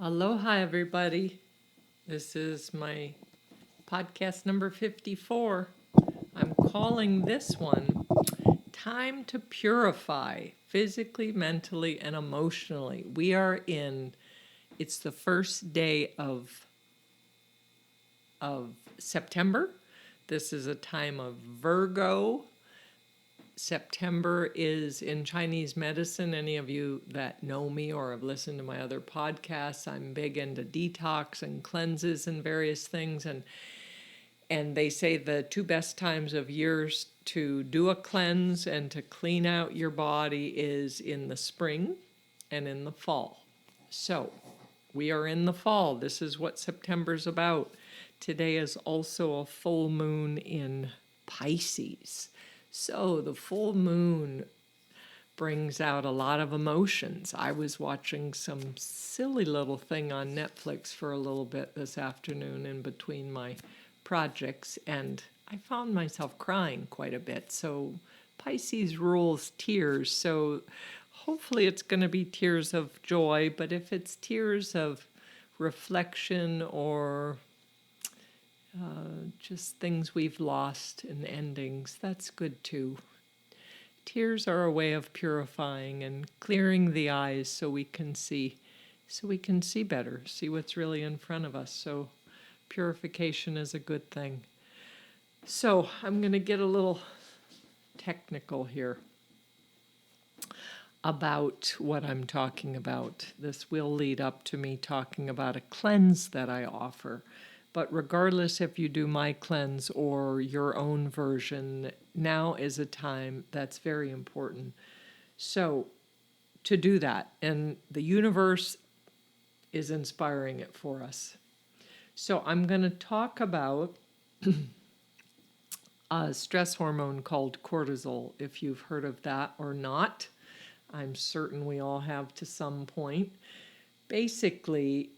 Aloha, everybody. This is my podcast number 54. I'm calling this one Time to Purify Physically, Mentally, and Emotionally. It's the first day of September. This is a time of Virgo. September is in Chinese medicine. Any of you that know me or have listened to my other podcasts, I'm big into detox and cleanses and various things. And they say the two best times of years to do a cleanse and to clean out your body is in the spring and in the fall. So we are in the fall. This is what September's about. Today is also a full moon in Pisces. So the full moon brings out a lot of emotions. I was watching some silly little thing on Netflix for a little bit this afternoon in between my projects, and I found myself crying quite a bit. So Pisces rules tears, so hopefully it's going to be tears of joy, but if it's tears of reflection or just things we've lost and endings, that's good too. Tears are a way of purifying and clearing the eyes so we can see better, see what's really in front of us. So purification is a good thing. So I'm going to get a little technical here about what I'm talking about. This will lead up to me talking about a cleanse that I offer. But regardless if you do my cleanse or your own version, now is a time that's very important. So to do that, and the universe is inspiring it for us. So I'm going to talk about a stress hormone called cortisol, if you've heard of that or not. I'm certain we all have to some point. Basically,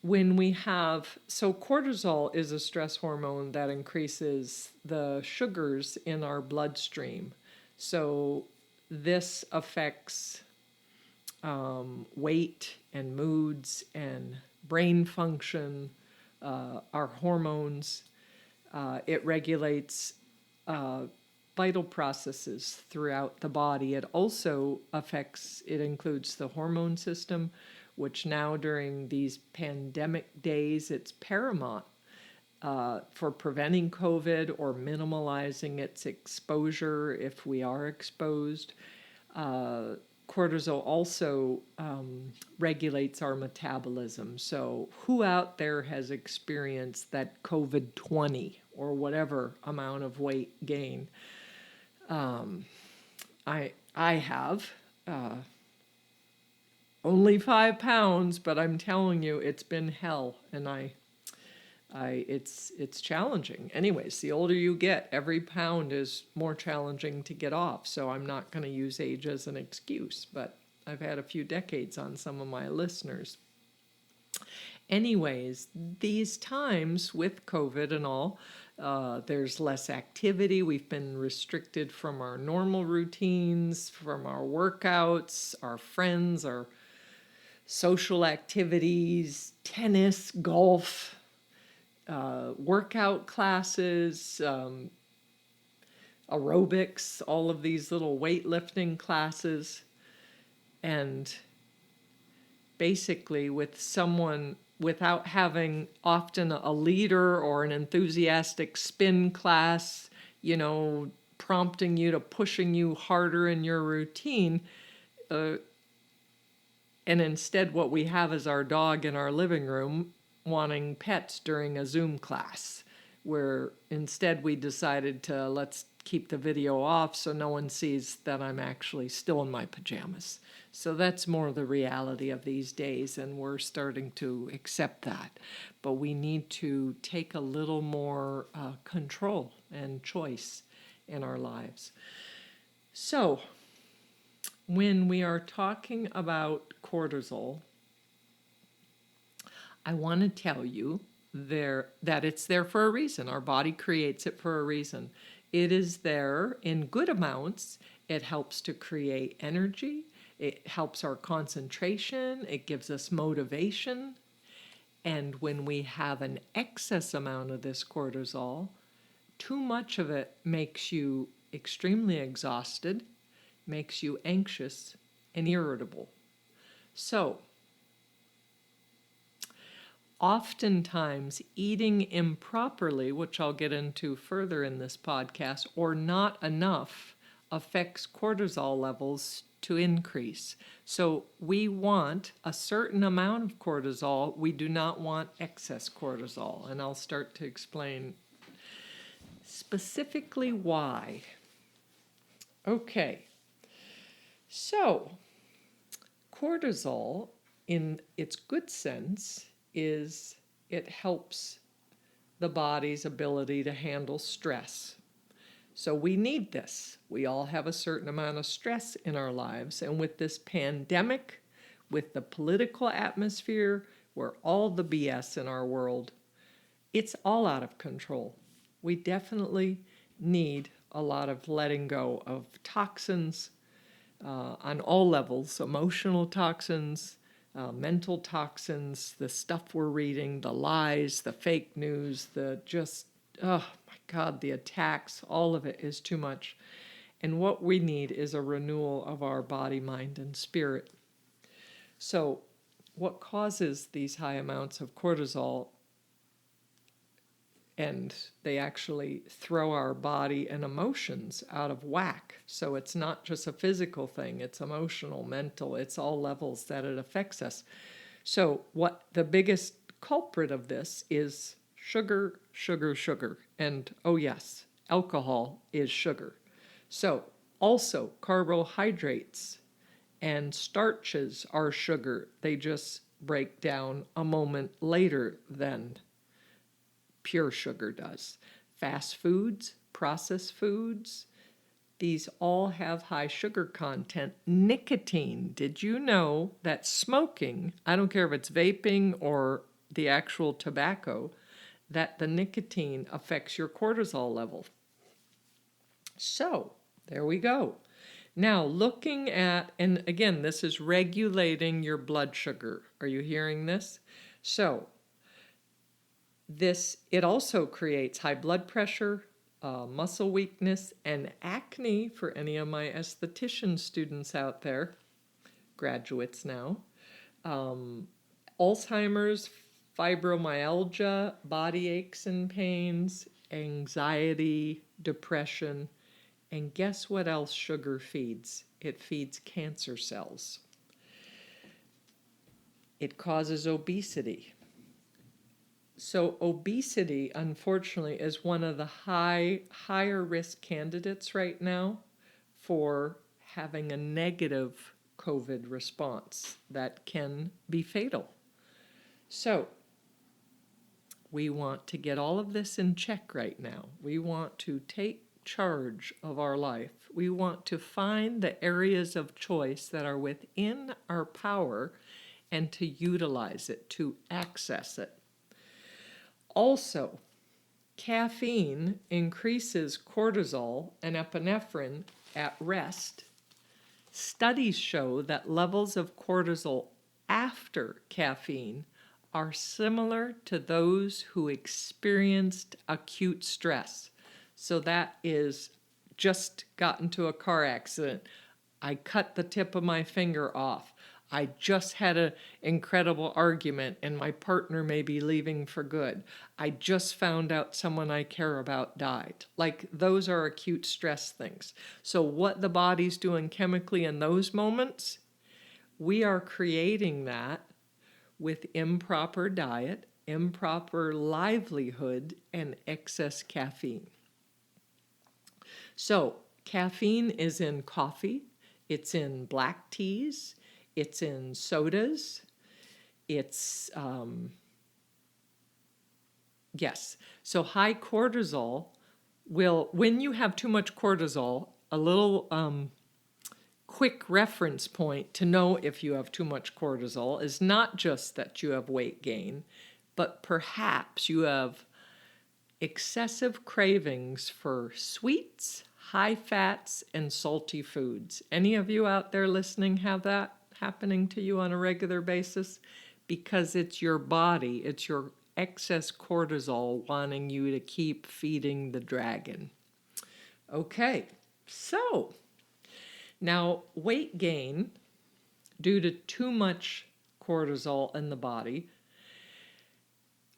so cortisol is a stress hormone that increases the sugars in our bloodstream. So this affects weight and moods and brain function, our hormones. It regulates vital processes throughout the body. It also includes the hormone system, which now during these pandemic days, it's paramount for preventing COVID or minimalizing its exposure if we are exposed. Cortisol also regulates our metabolism. So who out there has experienced that COVID-20 or whatever amount of weight gain? I have. Only 5 pounds, but I'm telling you, it's been hell, and it's challenging. Anyways, the older you get, every pound is more challenging to get off. So I'm not going to use age as an excuse, but I've had a few decades on some of my listeners. Anyways, these times with COVID and all, there's less activity. We've been restricted from our normal routines, from our workouts, our friends, our social activities, tennis, golf, workout classes, aerobics, all of these little weightlifting classes. And basically with someone without having often a leader or an enthusiastic spin class, prompting you to pushing you harder in your routine, and instead what we have is our dog in our living room wanting pets during a Zoom class, where instead we decided to let's keep the video off so no one sees that I'm actually still in my pajamas. So that's more the reality of these days, and we're starting to accept that. But we need to take a little more control and choice in our lives. So when we are talking about cortisol, I want to tell you that it's there for a reason. Our body creates it for a reason. It is there in good amounts. It helps to create energy. It helps our concentration. It gives us motivation And when we have an excess amount of this cortisol, too much of it makes you extremely exhausted, makes you anxious and irritable. So, oftentimes eating improperly, which I'll get into further in this podcast, or not enough, affects cortisol levels to increase. So we want a certain amount of cortisol. We do not want excess cortisol. And I'll start to explain specifically why. Okay. So cortisol, in its good sense, is it helps the body's ability to handle stress. So we need this. We all have a certain amount of stress in our lives. And with this pandemic, with the political atmosphere, where all the BS in our world, it's all out of control. We definitely need a lot of letting go of toxins on all levels, emotional toxins, mental toxins, the stuff we're reading, the lies, the fake news, the just, oh my God, the attacks, all of it is too much. And what we need is a renewal of our body, mind, and spirit. So what causes these high amounts of cortisol? And they actually throw our body and emotions out of whack. So it's not just a physical thing, it's emotional, mental, it's all levels that it affects us. So what the biggest culprit of this is sugar, sugar, sugar. And oh yes, alcohol is sugar. So also carbohydrates and starches are sugar. They just break down a moment later than pure sugar does. Fast foods, processed foods, these all have high sugar content. Nicotine, did you know that smoking, I don't care if it's vaping or the actual tobacco, that the nicotine affects your cortisol level? So, there we go. Now, looking at, and again, this is regulating your blood sugar. Are you hearing this? So, it also creates high blood pressure, muscle weakness, and acne for any of my esthetician students out there, graduates now, Alzheimer's, fibromyalgia, body aches and pains, anxiety, depression, and guess what else sugar feeds? It feeds cancer cells. It causes obesity. So obesity, unfortunately, is one of the higher risk candidates right now for having a negative COVID response that can be fatal. So we want to get all of this in check right now. We want to take charge of our life. We want to find the areas of choice that are within our power and to utilize it, to access it. Also, caffeine increases cortisol and epinephrine at rest. Studies show that levels of cortisol after caffeine are similar to those who experienced acute stress. So that is just got into a car accident. I cut the tip of my finger off. I just had an incredible argument and my partner may be leaving for good. I just found out someone I care about died. Like, those are acute stress things. So what the body's doing chemically in those moments, we are creating that with improper diet, improper livelihood, and excess caffeine. So caffeine is in coffee, it's in black teas, it's in sodas, it's, yes. So high cortisol will, when you have too much cortisol, a little quick reference point to know if you have too much cortisol is not just that you have weight gain, but perhaps you have excessive cravings for sweets, high fats, and salty foods. Any of you out there listening have that happening to you on a regular basis? because it's your body, it's your excess cortisol wanting you to keep feeding the dragon. Okay, so now weight gain due to too much cortisol in the body,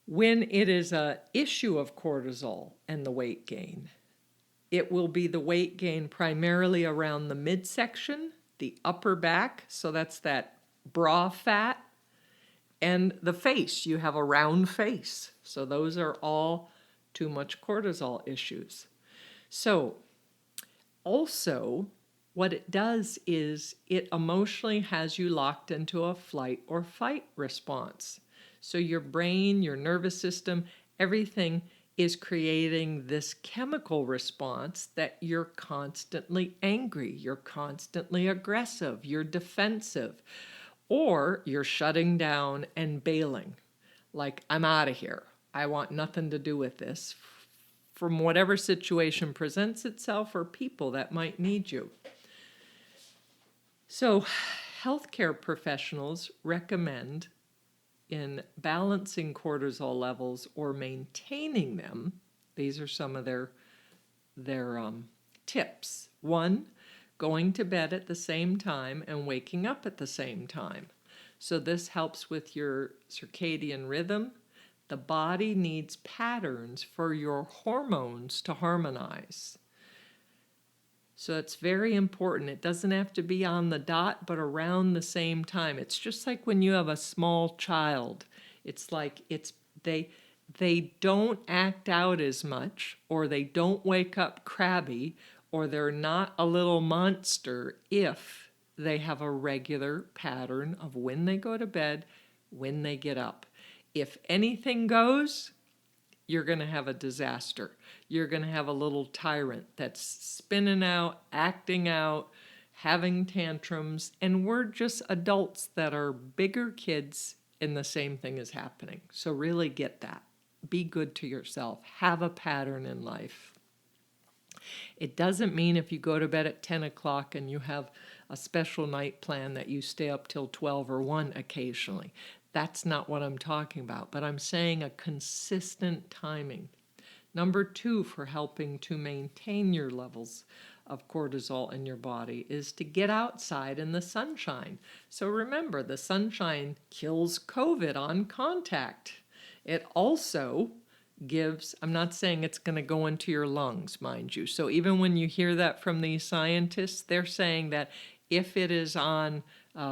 when it is an issue of cortisol and the weight gain, it will be the weight gain primarily around the midsection, the upper back, so that's that bra fat, and the face. You have a round face. So those are all too much cortisol issues. So also, what it does is it emotionally has you locked into a flight or fight response. So your brain, your nervous system, everything is creating this chemical response that you're constantly angry, you're constantly aggressive, you're defensive, or you're shutting down and bailing. Like, I'm out of here. I want nothing to do with this, from whatever situation presents itself or people that might need you. So, healthcare professionals recommend in balancing cortisol levels or maintaining them, these are some of their tips. 1, going to bed at the same time and waking up at the same time. So this helps with your circadian rhythm. The body needs patterns for your hormones to harmonize. So it's very important. It doesn't have to be on the dot, but around the same time. It's just like when you have a small child. It's like they don't act out as much, or they don't wake up crabby, or they're not a little monster if they have a regular pattern of when they go to bed, when they get up. If anything goes, you're going to have a disaster. You're going to have a little tyrant that's spinning out, acting out, having tantrums, and we're just adults that are bigger kids and the same thing is happening. So really get that. Be good to yourself. Have a pattern in life. It doesn't mean if you go to bed at 10 o'clock and you have a special night plan that you stay up till 12 or 1 occasionally. That's not what I'm talking about, but I'm saying a consistent timing. Number 2, for helping to maintain your levels of cortisol in your body, is to get outside in the sunshine. So remember, the sunshine kills COVID on contact. It also gives, I'm not saying it's going to go into your lungs, mind you. So even when you hear that from these scientists, they're saying that if it is on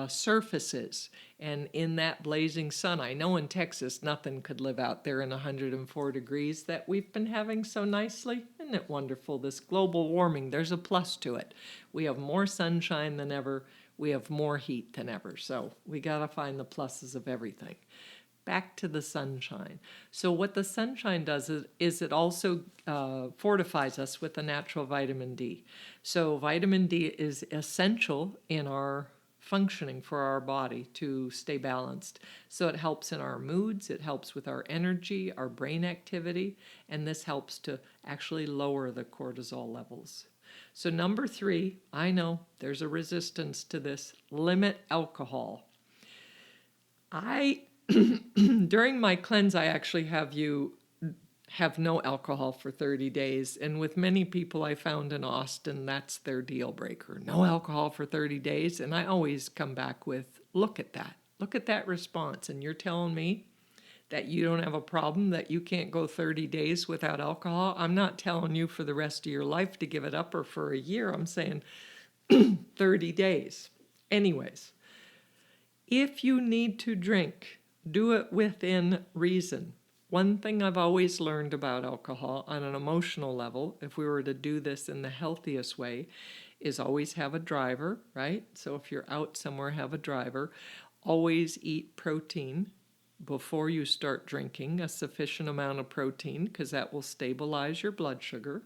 surfaces and in that blazing sun, I know in Texas nothing could live out there in 104 degrees that we've been having so nicely. Isn't it wonderful? This global warming, there's a plus to it. We have more sunshine than ever. We have more heat than ever. So we got to find the pluses of everything. Back to the sunshine. So what the sunshine does is it also fortifies us with the natural vitamin D. So vitamin D is essential in our functioning for our body to stay balanced. So it helps in our moods, it helps with our energy, our brain activity, and this helps to actually lower the cortisol levels. So number 3, I know there's a resistance to this, limit alcohol. During my cleanse, I actually have no alcohol for 30 days. And with many people I found in Austin, that's their deal breaker. No alcohol for 30 days. And I always come back with, look at that. Look at that response. And you're telling me that you don't have a problem, that you can't go 30 days without alcohol? I'm not telling you for the rest of your life to give it up or for a year. I'm saying 30 days. Anyways, if you need to drink, do it within reason. One thing I've always learned about alcohol on an emotional level, if we were to do this in the healthiest way, is always have a driver, right? So if you're out somewhere, have a driver. Always eat protein before you start drinking, a sufficient amount of protein, because that will stabilize your blood sugar.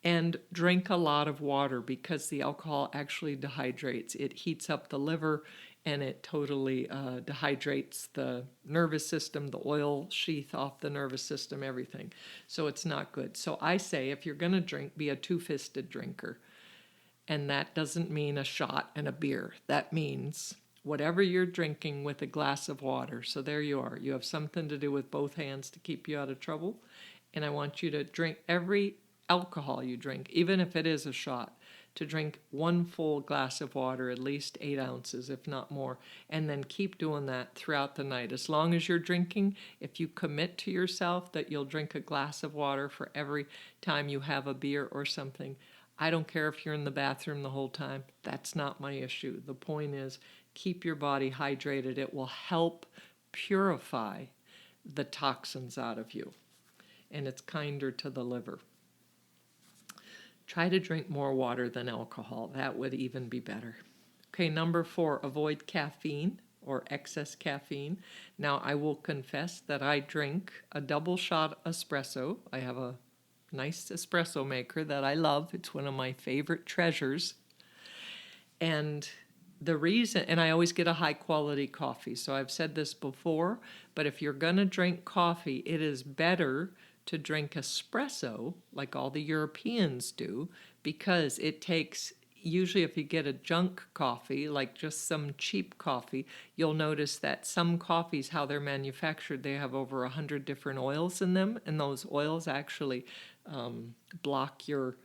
And drink a lot of water because the alcohol actually dehydrates. It heats up the liver and it totally dehydrates the nervous system, the oil sheath off the nervous system, everything. So it's not good. So I say if you're going to drink, be a 2-fisted drinker. And that doesn't mean a shot and a beer. That means whatever you're drinking with a glass of water. So there you are. You have something to do with both hands to keep you out of trouble. And I want you to drink every alcohol you drink, even if it is a shot, to drink 1 full glass of water, at least 8 ounces, if not more, and then keep doing that throughout the night. As long as you're drinking, if you commit to yourself that you'll drink a glass of water for every time you have a beer or something, I don't care if you're in the bathroom the whole time. That's not my issue. The point is, keep your body hydrated. It will help purify the toxins out of you, and it's kinder to the liver. Try to drink more water than alcohol. That would even be better. Okay, number 4, avoid caffeine or excess caffeine. Now, I will confess that I drink a double shot espresso. I have a nice espresso maker that I love. It's one of my favorite treasures. And the reason, and I always get a high quality coffee. So I've said this before, but if you're going to drink coffee, it is better to drink espresso like all the Europeans do, because it takes, usually if you get a junk coffee, like just some cheap coffee, you'll notice that some coffees, how they're manufactured, they have over 100 different oils in them, and those oils actually block your,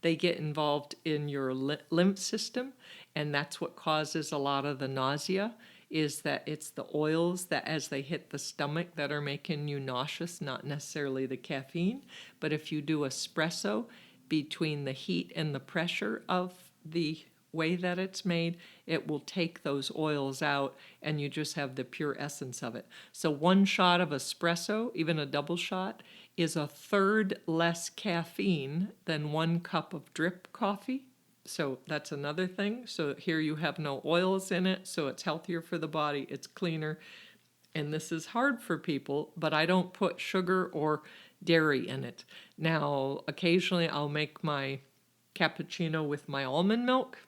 they get involved in your lymph system, and that's what causes a lot of the nausea, is that it's the oils that as they hit the stomach that are making you nauseous, not necessarily the caffeine. But if you do espresso, between the heat and the pressure of the way that it's made, it will take those oils out and you just have the pure essence of it. So 1 shot of espresso, even a double shot, is 1/3 less caffeine than 1 cup of drip coffee. So that's another thing. So here you have no oils in it, so it's healthier for the body, it's cleaner. And this is hard for people, but I don't put sugar or dairy in it. Now, occasionally I'll make my cappuccino with my almond milk,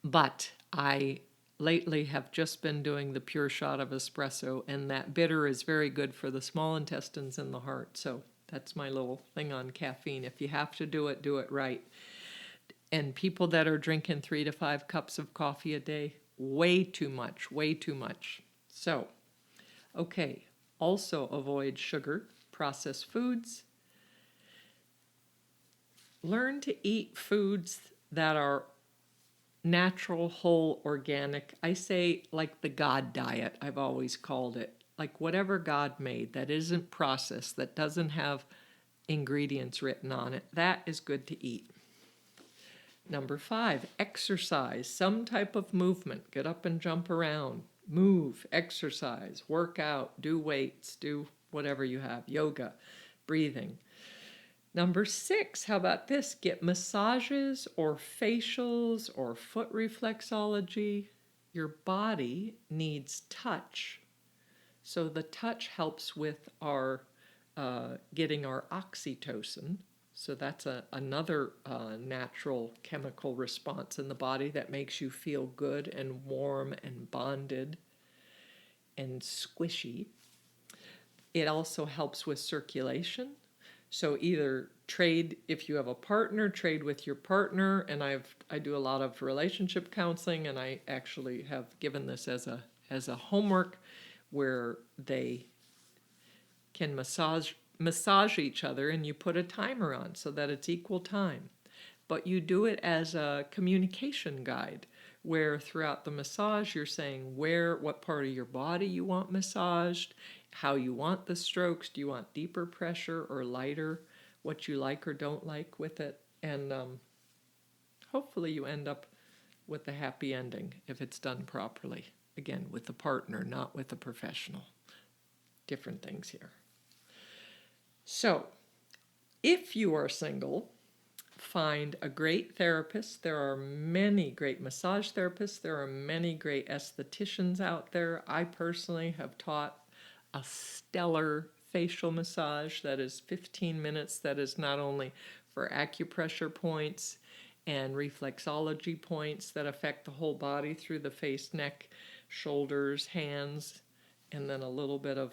but I lately have just been doing the pure shot of espresso, and that bitter is very good for the small intestines and the heart. So that's my little thing on caffeine. If you have to do it right. And people that are drinking 3 to 5 cups of coffee a day, way too much, way too much. So, okay, also avoid sugar, processed foods. Learn to eat foods that are natural, whole, organic. I say like the God diet, I've always called it. Like whatever God made that isn't processed, that doesn't have ingredients written on it, that is good to eat. Number 5, exercise, some type of movement. Get up and jump around, move, exercise, work out, do weights, do whatever you have, yoga, breathing. Number 6, how about this? Get massages or facials or foot reflexology. Your body needs touch. So the touch helps with our getting our oxytocin. So that's another natural chemical response in the body that makes you feel good and warm and bonded and squishy. It also helps with circulation. So either trade, if you have a partner, trade with your partner. And I do a lot of relationship counseling, and I actually have given this as a homework where they can massage each other, and you put a timer on so that it's equal time. But you do it as a communication guide, where throughout the massage you're saying what part of your body you want massaged, how you want the strokes, do you want deeper pressure or lighter, what you like or don't like with it, and hopefully you end up with a happy ending if it's done properly. Again, with a partner, not with a professional. Different things here. So, if you are single, find a great therapist. There are many great massage therapists. There are many great estheticians out there. I personally have taught a stellar facial massage that is 15 minutes, that is not only for acupressure points and reflexology points that affect the whole body through the face, neck, shoulders, hands, and then a little bit of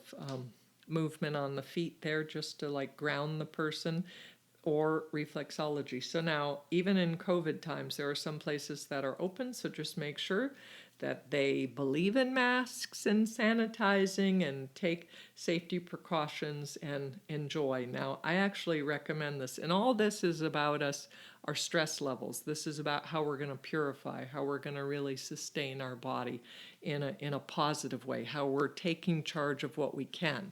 movement on the feet there just to like ground the person. or reflexology. So now, even in COVID times, there are some places that are open, so just make sure that they believe in masks and sanitizing and take safety precautions and enjoy. Now, I actually recommend this, and all this is about our stress levels. This is about how we're going to purify, how we're going to really sustain our body in a positive way, how we're taking charge of what we can.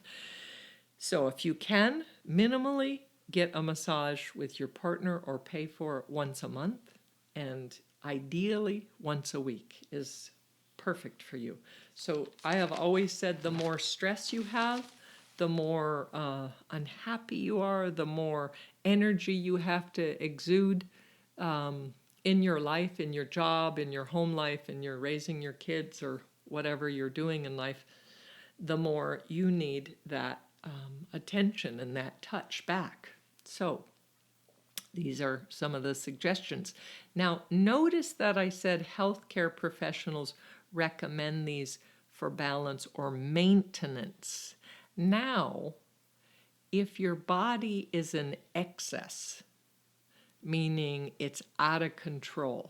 So if you can, minimally get a massage with your partner or pay for it once a month, and ideally once a week is perfect for you. So I have always said the more stress you have, the more unhappy you are, the more energy you have to exude in your life, in your job, in your home life, and you're raising your kids or whatever you're doing in life, the more you need that attention and that touch back. So these are some of the suggestions. Now, notice that I said healthcare professionals recommend these for balance or maintenance. Now, if your body is in excess, meaning it's out of control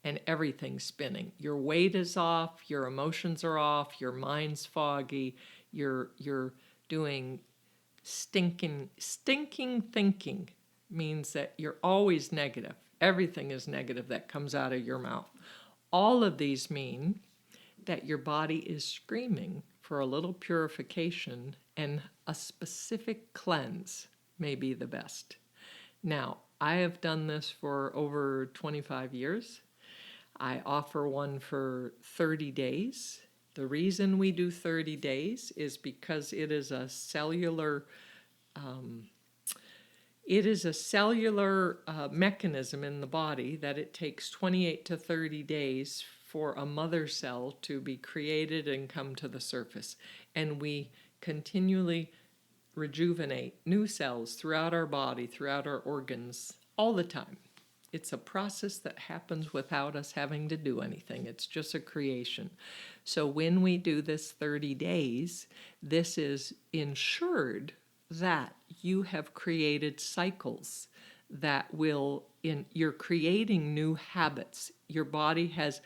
and everything's spinning, your weight is off, your emotions are off, your mind's foggy, you're doing stinking thinking, means that you're always negative. Everything is negative that comes out of your mouth. All of these mean that your body is screaming for a little purification, and a specific cleanse may be the best. Now, I have done this for over 25 years. I offer one for 30 days. The reason we do 30 days is because it is a cellular mechanism in the body that it takes 28 to 30 days for a mother cell to be created and come to the surface. And we continually rejuvenate new cells throughout our body, throughout our organs, all the time. It's a process that happens without us having to do anything. It's just a creation. So when we do this 30 days, this is ensured that you have created cycles that you're creating new habits. Your body has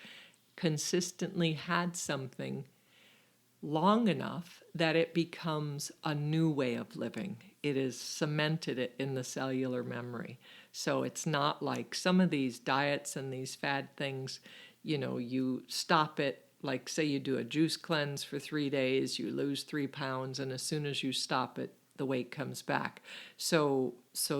consistently had something long enough that it becomes a new way of living. It is cemented in the cellular memory. So it's not like some of these diets and these fad things, you stop it, like say you do a juice cleanse for 3 days, you lose 3 pounds, and as soon as you stop it, the weight comes back. So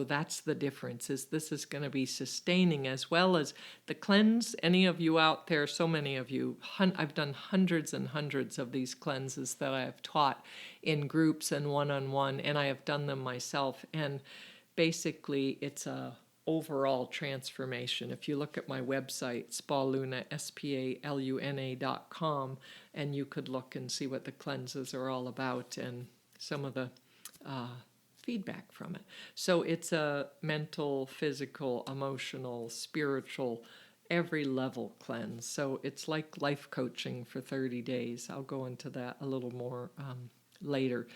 that's the difference, is this is going to be sustaining as well as the cleanse. Any of you out there, so many of you, I've done hundreds and hundreds of these cleanses that I have taught in groups and one-on-one, and I have done them myself. And basically, it's a overall transformation. If you look at my website, spaluna, spaluna.com, and you could look and see what the cleanses are all about and some of the feedback from it. So it's a mental, physical, emotional, spiritual, every level cleanse. So it's like life coaching for 30 days. I'll go into that a little more later.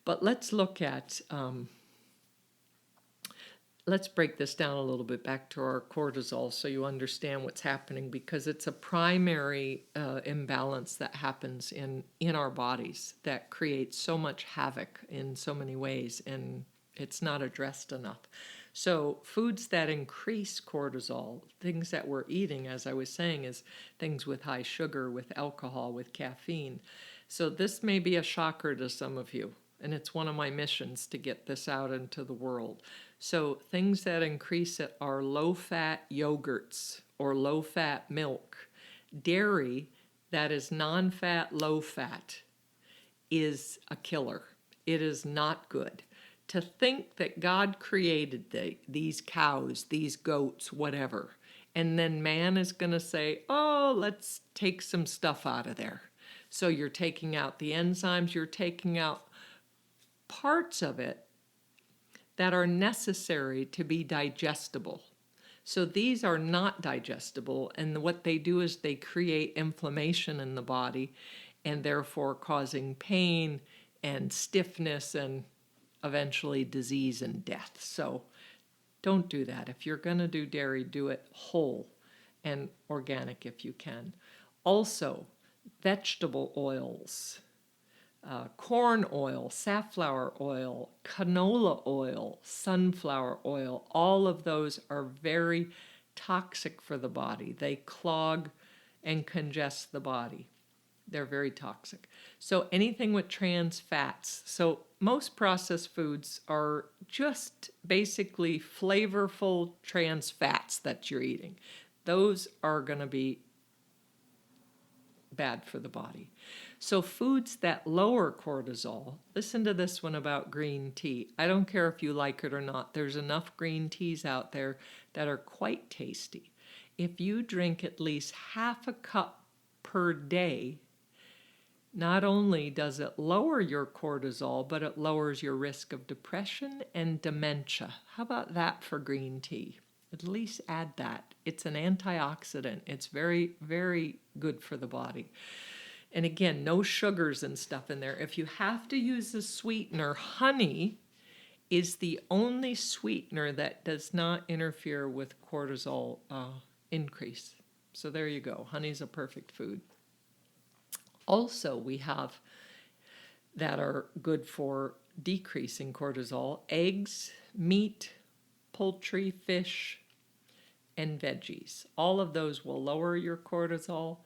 But let's look at, let's break this down a little bit back to our cortisol so you understand what's happening, because it's a primary imbalance that happens in our bodies that creates so much havoc in so many ways, and it's not addressed enough. So foods that increase cortisol, things that we're eating, as I was saying, is things with high sugar, with alcohol, with caffeine. So this may be a shocker to some of you, and it's one of my missions to get this out into the world. So things that increase it are low-fat yogurts or low-fat milk. Dairy that is non-fat, low-fat is a killer. It is not good. To think that God created these cows, these goats, whatever, and then man is going to say, oh, let's take some stuff out of there. So you're taking out the enzymes, you're taking out parts of it that are necessary to be digestible. So these are not digestible, and what they do is they create inflammation in the body and therefore causing pain and stiffness and eventually disease and death. So Don't do that. If you're going to do dairy, do it whole and organic if you can. Also, vegetable oils, corn oil, safflower oil, canola oil, sunflower oil, all of those are very toxic for the body. They clog and congest the body. They're very toxic. So anything with trans fats. So most processed foods are just basically flavorful trans fats that you're eating. Those are going to be bad for the body. So foods that lower cortisol, listen to this one about green tea. I don't care if you like it or not. There's enough green teas out there that are quite tasty. If you drink at least half a cup per day, not only does it lower your cortisol, but it lowers your risk of depression and dementia. How about that for green tea? At least add that. It's an antioxidant. It's very, very good for the body. And again, no sugars and stuff in there. If you have to use a sweetener, honey is the only sweetener that does not interfere with cortisol increase. So there you go. Honey's a perfect food. Also, we have that are good for decreasing cortisol: eggs, meat, poultry, fish, and veggies. All of those will lower your cortisol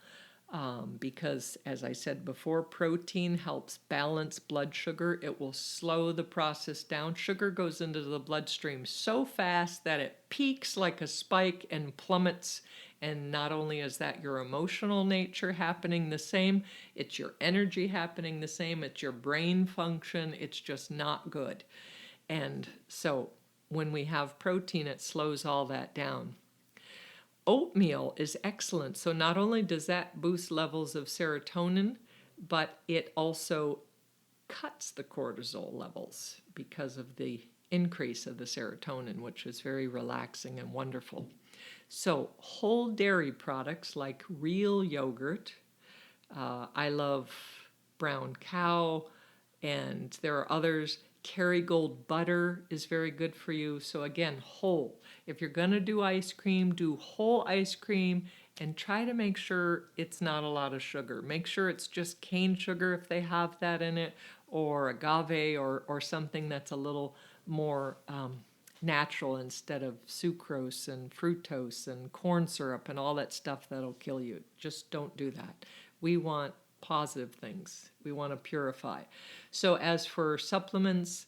because, as I said before, protein helps balance blood sugar. It will slow the process down. Sugar goes into the bloodstream so fast that it peaks like a spike and plummets. And not only is that your emotional nature happening the same, it's your energy happening the same, it's your brain function, it's just not good. And so when we have protein, it slows all that down. Oatmeal is excellent. So not only does that boost levels of serotonin, but it also cuts the cortisol levels because of the increase of the serotonin, which is very relaxing and wonderful. So whole dairy products like real yogurt, I love brown cow, and there are others. Kerrygold butter is very good for you. So again, whole. If you're going to do ice cream, do whole ice cream and try to make sure it's not a lot of sugar. Make sure it's just cane sugar if they have that in it, or agave, or something that's a little more natural instead of sucrose and fructose and corn syrup and all that stuff that'll kill you. Just don't do that. We want positive things. We want to purify. So as for supplements,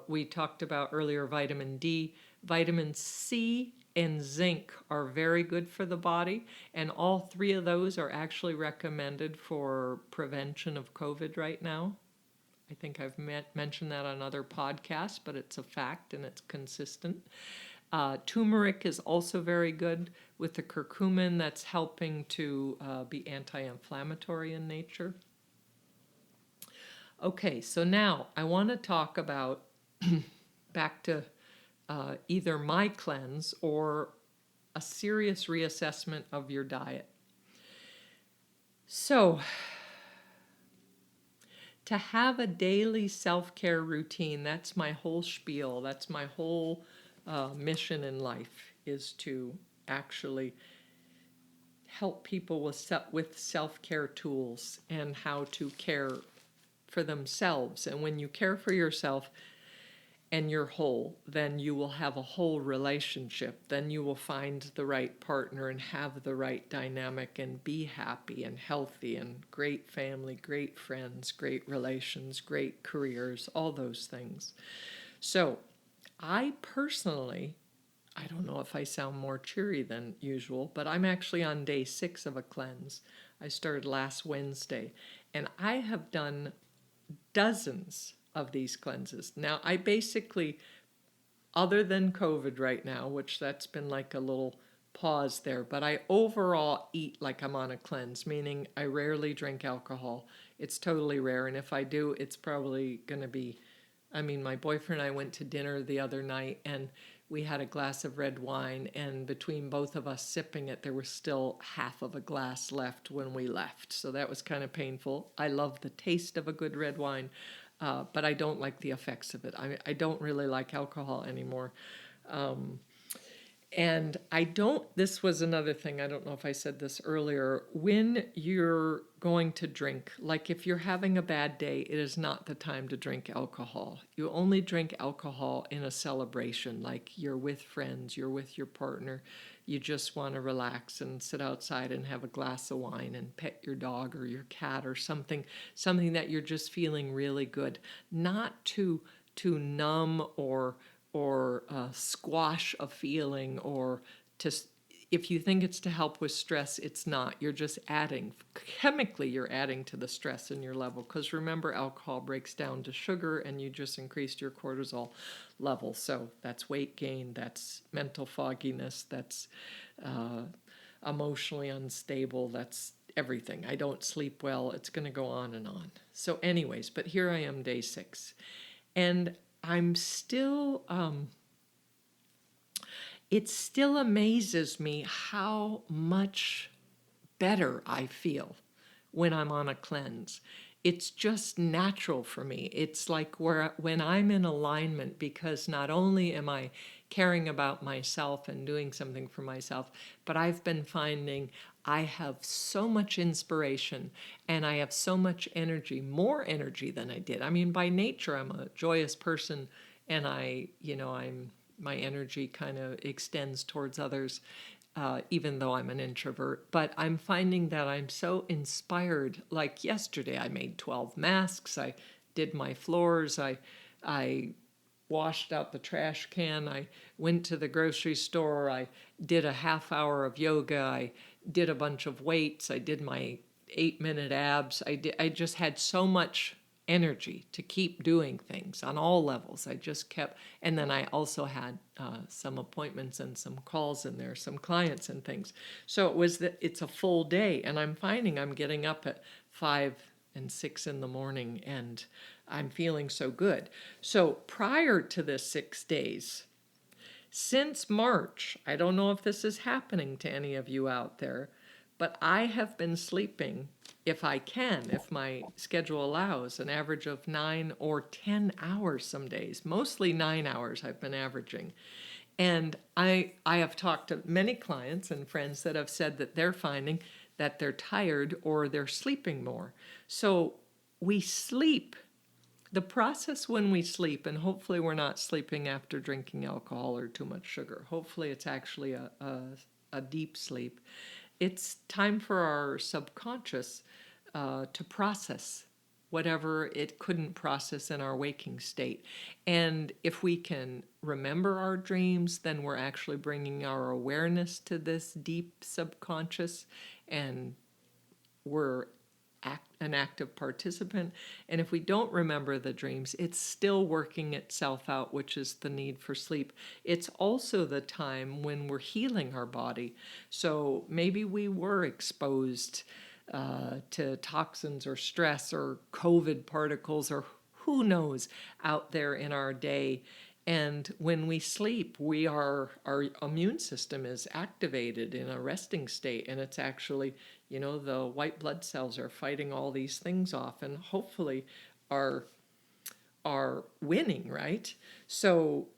we talked about earlier vitamin D. Vitamin C and zinc are very good for the body, and all three of those are actually recommended for prevention of COVID right now. I think I've mentioned that on other podcasts, but it's a fact and it's consistent. Turmeric is also very good with the curcumin that's helping to be anti-inflammatory in nature. Okay, so now I want to talk about back to either my cleanse or a serious reassessment of your diet. So, to have a daily self-care routine, that's my whole spiel, that's my whole mission in life, is to actually help people with self-care tools and how to care for themselves. And when you care for yourself and you're whole, then you will have a whole relationship. Then you will find the right partner and have the right dynamic and be happy and healthy and great family, great friends, great relations, great careers, all those things. So I personally, I don't know if I sound more cheery than usual, but I'm actually on day 6 of a cleanse. I started last Wednesday, and I have done dozens of these cleanses. Now, I basically, other than COVID right now, which that's been like a little pause there, but I overall eat like I'm on a cleanse, meaning I rarely drink alcohol. It's totally rare, and if I do, it's probably going to be, my boyfriend and I went to dinner the other night, and we had a glass of red wine, and between both of us sipping it, there was still half of a glass left when we left. So that was kind of painful. I love the taste of a good red wine, but I don't like the effects of it. I don't really like alcohol anymore. And this was another thing, I don't know if I said this earlier. When you're going to drink, like if you're having a bad day, it is not the time to drink alcohol. You only drink alcohol in a celebration, like you're with friends, you're with your partner, you just want to relax and sit outside and have a glass of wine and pet your dog or your cat or something that you're just feeling really good, not to numb or squash a feeling or to. If you think it's to help with stress, it's not. You're just adding, chemically, you're adding to the stress in your level. Because remember, alcohol breaks down to sugar and you just increased your cortisol level. So that's weight gain, that's mental fogginess, that's emotionally unstable, that's everything. I don't sleep well. It's going to go on and on. So, anyways, but here I am, day 6. And I'm still, it still amazes me how much better I feel when I'm on a cleanse. It's just natural for me. It's like when I'm in alignment, because not only am I caring about myself and doing something for myself, but I've been finding I have so much inspiration and I have so much energy, more energy than I did. I mean, by nature, I'm a joyous person, and my energy kind of extends towards others, even though I'm an introvert. But I'm finding that I'm so inspired. Like yesterday, I made 12 masks. I did my floors. I washed out the trash can. I went to the grocery store. I did a half hour of yoga. I did a bunch of weights. I did my 8-minute abs. I just had so much energy to keep doing things on all levels. I just kept, and then I also had some appointments and some calls in there, some clients and things. So it's a full day, and I'm finding I'm getting up at 5 and 6 in the morning, and I'm feeling so good. So prior to this 6 days, since March, I don't know if this is happening to any of you out there, but I have been sleeping, if I can, if my schedule allows, an average of 9 or 10 hours some days. Mostly 9 hours I've been averaging. And I have talked to many clients and friends that have said that they're finding that they're tired or they're sleeping more. So we sleep. The process when we sleep, and hopefully we're not sleeping after drinking alcohol or too much sugar. Hopefully it's actually a deep sleep. It's time for our subconscious to process whatever it couldn't process in our waking state. And if we can remember our dreams, then we're actually bringing our awareness to this deep subconscious, and we're an active participant. And if we don't remember the dreams, it's still working itself out, which is the need for sleep. It's also the time when we're healing our body. So maybe we were exposed to toxins or stress or COVID particles or who knows out there in our day. And when we sleep, our immune system is activated in a resting state, and it's actually, the white blood cells are fighting all these things off, and hopefully are winning, right? So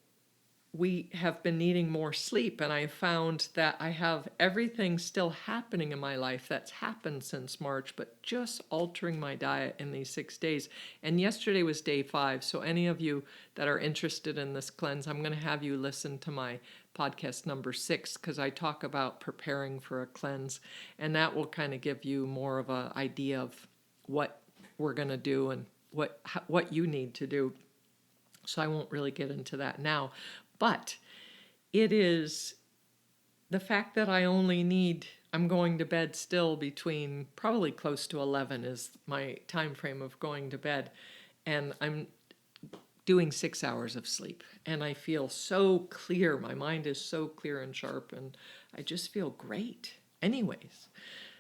we have been needing more sleep, and I found that I have everything still happening in my life that's happened since March, but just altering my diet in these 6 days. And yesterday was day 5, so any of you that are interested in this cleanse, I'm going to have you listen to my podcast number 6, because I talk about preparing for a cleanse, and that will kind of give you more of an idea of what we're going to do and what you need to do. So I won't really get into that now. But it is the fact that I'm going to bed still between probably close to 11 is my time frame of going to bed. And I'm doing 6 hours of sleep. And I feel so clear. My mind is so clear and sharp. And I just feel great. Anyways,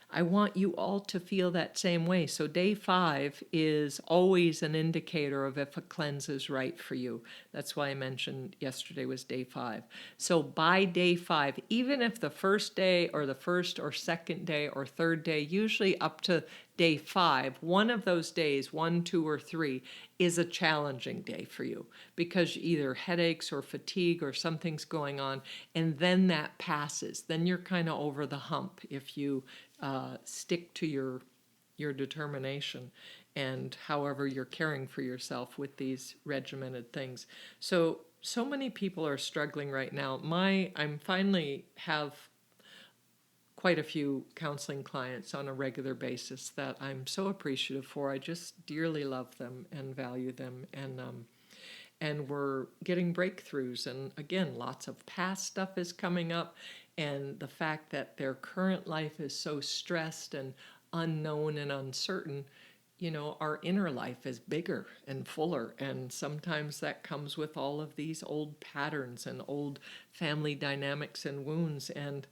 I want you all to feel that same way. So day 5 is always an indicator of if a cleanse is right for you. That's why I mentioned yesterday was day 5. So by day 5, even if the first day or the first or second day or third day, usually up to day 5, one of those days, 1, 2, or 3, is a challenging day for you because either headaches or fatigue or something's going on, and then that passes. Then you're kind of over the hump if you stick to your determination and however you're caring for yourself with these regimented things. So many people are struggling right now. I'm finally have quite a few counseling clients on a regular basis that I'm so appreciative for. I just dearly love them and value them, and we're getting breakthroughs. And again, lots of past stuff is coming up, and the fact that their current life is so stressed and unknown and uncertain, our inner life is bigger and fuller, and sometimes that comes with all of these old patterns and old family dynamics and wounds, and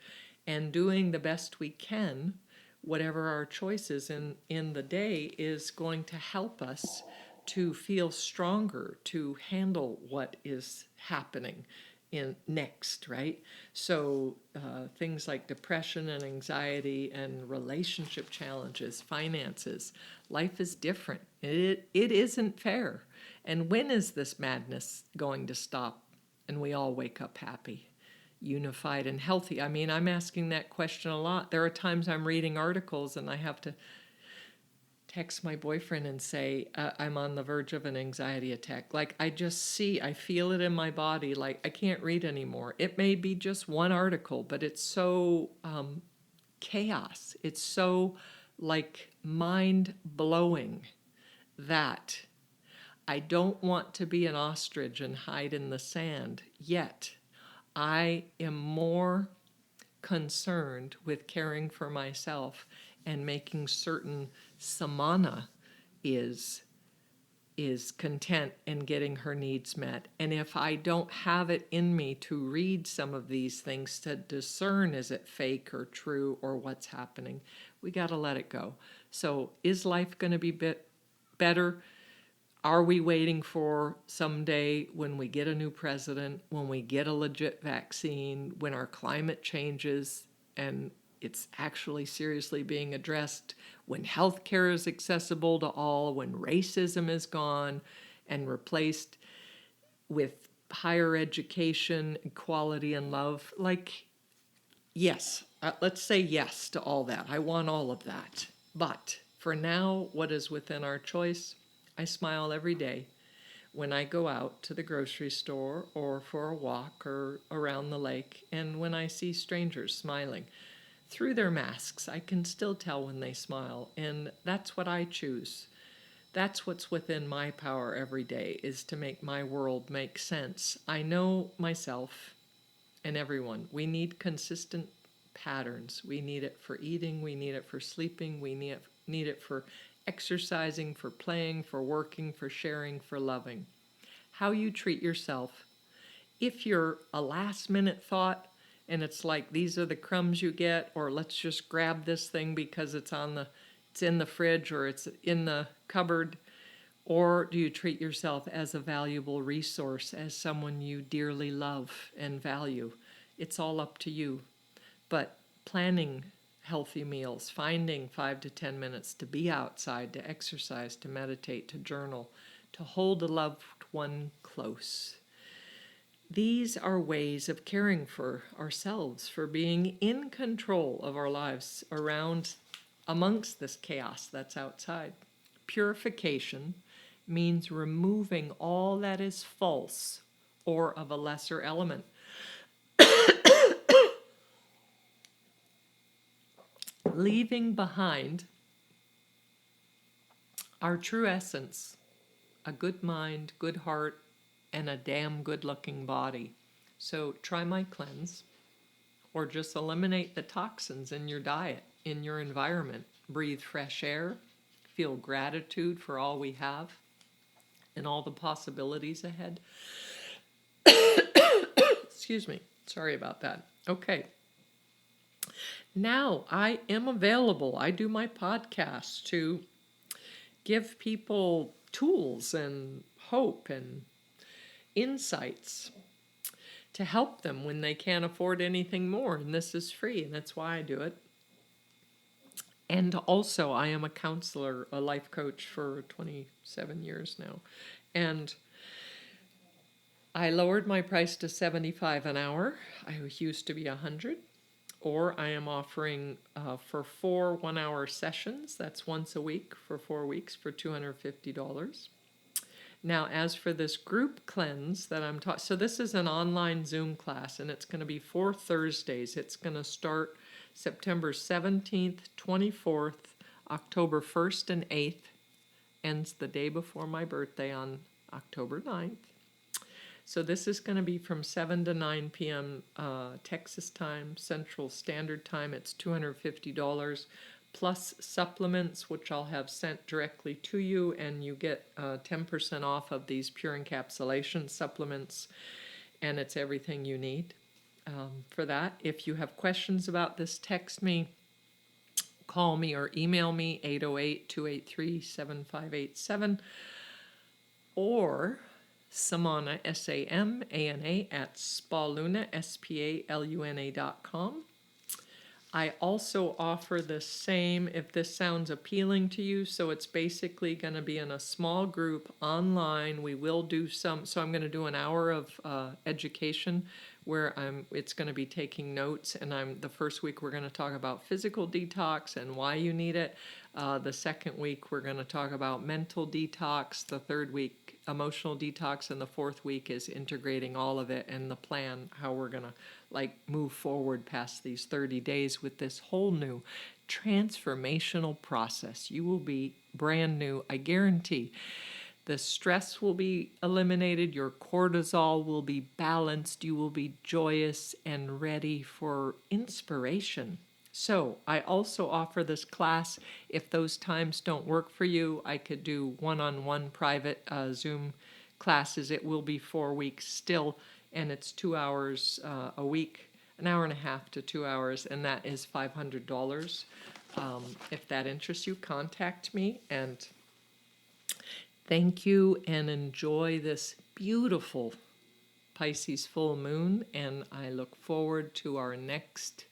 doing the best we can, whatever our choices in the day, is going to help us to feel stronger, to handle what is happening in next, right? So things like depression and anxiety and relationship challenges, finances, life is different. It isn't fair. And when is this madness going to stop and we all wake up happy, unified, and healthy? I mean, I'm asking that question a lot. There are times I'm reading articles and I have to text my boyfriend and say, I'm on the verge of an anxiety attack. Like, I feel it in my body. Like, I can't read anymore. It may be just one article, but it's so chaos. It's so like mind-blowing that I don't want to be an ostrich and hide in the sand. Yet I am more concerned with caring for myself and making certain Samana is content and getting her needs met. And if I don't have it in me to read some of these things to discern, is it fake or true or what's happening, we got to let it go. So is life going to be better? Are we waiting for someday when we get a new president, when we get a legit vaccine, when our climate changes and it's actually seriously being addressed, when healthcare is accessible to all, when racism is gone and replaced with higher education, equality, and love? Like, yes, let's say yes to all that. I want all of that. But for now, what is within our choice? I smile every day when I go out to the grocery store or for a walk or around the lake, and when I see strangers smiling. Through their masks, I can still tell when they smile, and that's what I choose. That's what's within my power every day, is to make my world make sense. I know myself and everyone. We need consistent patterns. We need it for eating, we need it for sleeping, we need it for exercising, for playing, for working, for sharing, for loving. How you treat yourself. If you're a last minute thought and it's like these are the crumbs you get, or let's just grab this thing because it's in the fridge or it's in the cupboard, or do you treat yourself as a valuable resource, as someone you dearly love and value? It's all up to you. But planning healthy meals, finding 5 to 10 minutes to be outside, to exercise, to meditate, to journal, to hold a loved one close. These are ways of caring for ourselves, for being in control of our lives amongst this chaos that's outside. Purification means removing all that is false or of a lesser element. Leaving behind our true essence, a good mind, good heart, and a damn good-looking body. So try my cleanse, or just eliminate the toxins in your diet, in your environment. Breathe fresh air, feel gratitude for all we have and all the possibilities ahead. Excuse me, sorry about that. Okay. Now I am available. I do my podcast to give people tools and hope and insights to help them when they can't afford anything more. And this is free, and that's why I do it. And also, I am a counselor, a life coach for 27 years now. And I lowered my price to $75 an hour. I used to be $100. Or I am offering for 4 1-hour sessions. That's once a week for 4 weeks for $250. Now, as for this group cleanse that I'm taught, so this is an online Zoom class, and it's going to be 4 Thursdays. It's going to start September 17th, 24th, October 1st and 8th, ends the day before my birthday on October 9th. So this is going to be from 7 to 9 p.m. Texas time, Central Standard Time. It's $250 plus supplements, which I'll have sent directly to you, and you get 10% off of these pure encapsulation supplements, and it's everything you need for that. If you have questions about this, text me, call me, or email me, 808-283-7587, or Samana, SAMANA, at spaluna, SPALUNA.com. I also offer the same, if this sounds appealing to you, so it's basically going to be in a small group online. We will do so I'm going to do an hour of education where it's going to be taking notes, and the first week we're going to talk about physical detox and why you need it. The second week we're going to talk about mental detox. The third week, emotional detox, and the fourth week is integrating all of it and the plan, how we're going to move forward past these 30 days with this whole new transformational process. You will be brand new, I guarantee. The stress will be eliminated, your cortisol will be balanced, you will be joyous and ready for inspiration. So I also offer this class. If those times don't work for you, I could do one-on-one private Zoom classes. It will be 4 weeks still, and it's 2 hours a week, an hour and a half to 2 hours, and that is $500. If that interests you, contact me, and thank you, and enjoy this beautiful Pisces full moon, and I look forward to our next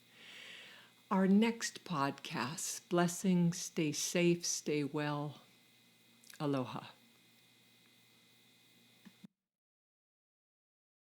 podcast. Blessings, stay safe, stay well. Aloha.